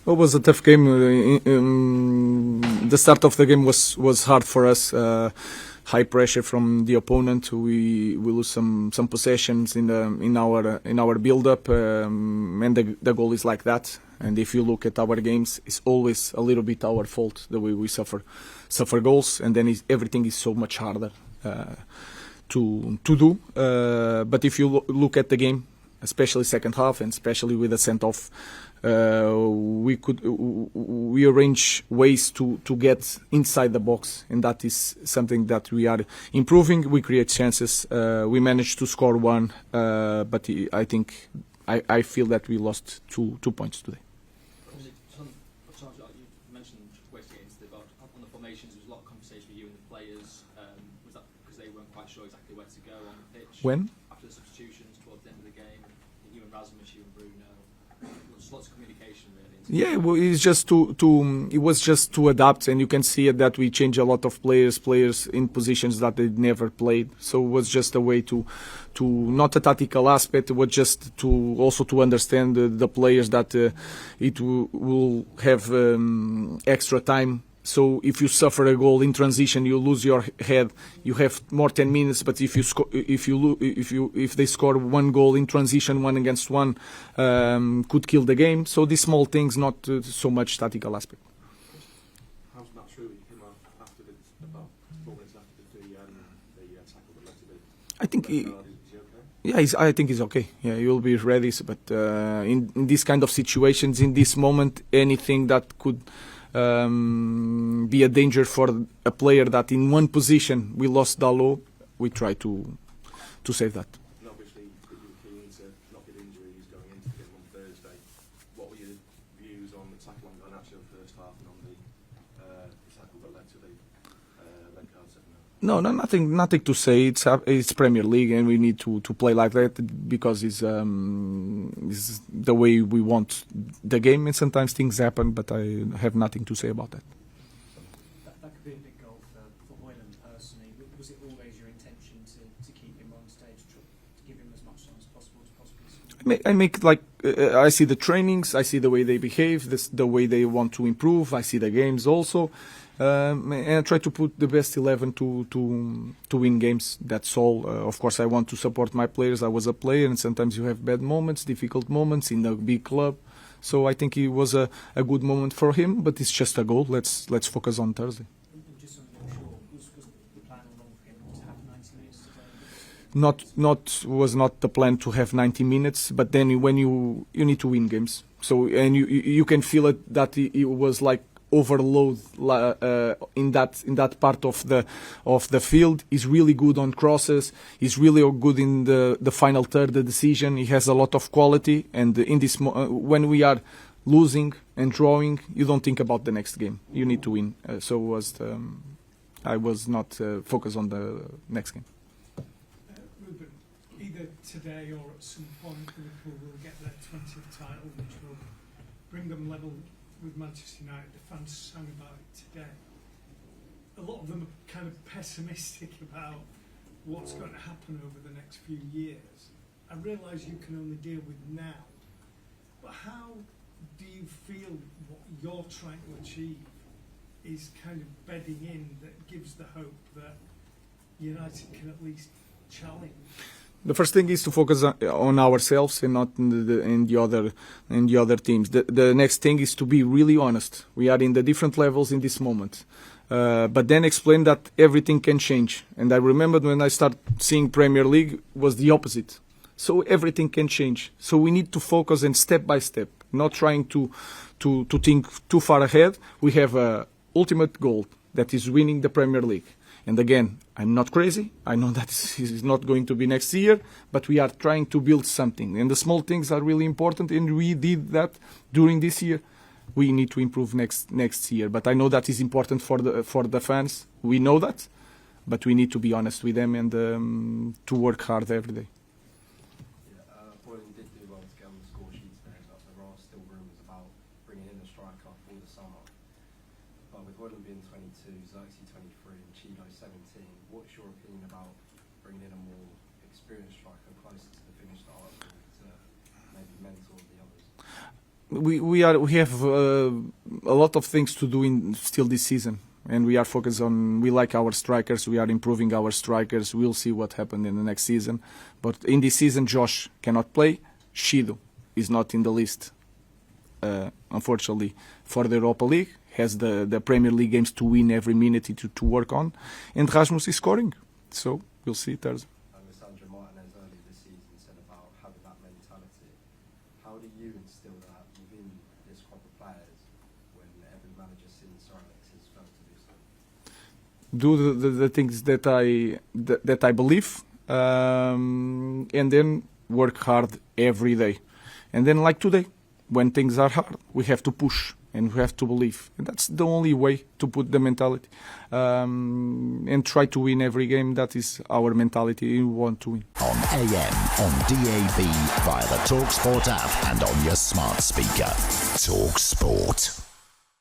It was a tough game. The start of the game was hard for us. High pressure from the opponent. We lose some possessions in our build up, and the goal is like that. And if you look at our games, it's always a little bit our fault the way we suffer goals, and then everything is so much harder to do. But if you look at the game, especially second half, and especially with the sent off, we arrange ways to get inside the box, and that is something that we are improving. We create chances. We managed to score one, but I feel that we lost two points today. You mentioned wasting it but on the formations, there was a lot of conversation with you and the players. Was that because they weren't quite sure exactly where to go on the pitch? When? After the substitutions towards the end of the game, you and Rasmus, you and Bruno, there was lots of communication really. Yeah, well, it was just to adapt, and you can see that we change a lot of players in positions that they never played. So it was just a way to not a tactical aspect, it was just to also to understand the players that it will have extra time. So if you suffer a goal in transition, you lose your head. You have more 10 minutes. But if they score one goal in transition, 1-against-1, could kill the game. So these small things, not so much tactical aspect. How's Matt Truly came out after about 4 minutes after the tackle that led to the? I think is he okay? yeah, I think he's okay. Yeah, he will be ready. But in this kind of situations, in this moment, anything that could be a danger for a player that in one position we lost Dalot, we try to save that. And obviously, you were keen to not get injuries going into the game on Thursday. What were your views on the tackle on actually the first half and on the tackle that led to the red card? No, nothing to say. It's Premier League, and we need to play like that because it's the way we want the game. And sometimes things happen, but I have nothing to say about that. That could be a big goal for Hoyland personally. Was it always your intention to keep him on stage, to give him as much time as possible to possibly? I make I see the trainings, I see the way they behave, the way they want to improve. I see the games also. And I try to put the best 11 to win games. That's all. Of course, I want to support my players. I was a player, and sometimes you have bad moments, difficult moments in a big club. So I think it was a good moment for him, but it's just a goal. Let's focus on Thursday. And just to make sure, was the plan all along for him to have 90 minutes today? Was not the plan to have 90 minutes, but then when you need to win games. So and you can feel it that it was like overload in that part of the field. He's really good on crosses. He's really good in the final third, the decision. He has a lot of quality, and in this when we are losing and drawing, you don't think about the next game. You need to win. I was not focused on the next game. Ruben, either today or at some point Liverpool will get their 20th title, which will bring them level with Manchester United. The fans sang about it today. A lot of them are kind of pessimistic about what's going to happen over the next few years. I realise you can only deal with now, but how do you feel what you're trying to achieve is kind of bedding in that gives the hope that United can at least challenge? The first thing is to focus on ourselves and not in the other teams. The next thing is to be really honest. We are in the different levels in this moment, but then explain that everything can change. And I remembered when I started seeing Premier League was the opposite. So everything can change. So we need to focus and step by step, not trying to think too far ahead. We have a ultimate goal that is winning the Premier League. And again, I'm not crazy. I know that it's not going to be next year, but we are trying to build something. And the small things are really important, and we did that during this year. We need to improve next year. But I know that is important for the fans. We know that, but we need to be honest with them and to work hard every day. Boylan did do well to get on the score sheet today, but there are still rumours about bringing in a striker for the summer. But with Boylan being 22, Xerxes 23 and Chido 17, what's your opinion about bringing in a more experienced striker closer to the finished article to maybe mentor the others? we have a lot of things to do in still this season, and we are focused on. We like our strikers. We are improving our strikers. We'll see what happens in the next season. But in this season, Josh cannot play. Shido is not in the list, unfortunately, for the Europa League. Has the Premier League games to win every minute to work on, and Rasmus is scoring. So we'll see Thursday. Alessandro Martinez earlier this season said about having that mentality. How do you instill that within this crop of players when every manager since Sir Alex has failed to do so? Do the things that I believe, and then work hard every day. And then, like today, when things are hard, we have to push and we have to believe. And that's the only way to put the mentality, and try to win every game. That is our mentality. We want to win. On AM, on DAB, via the talkSPORT app and on your smart speaker. talkSPORT.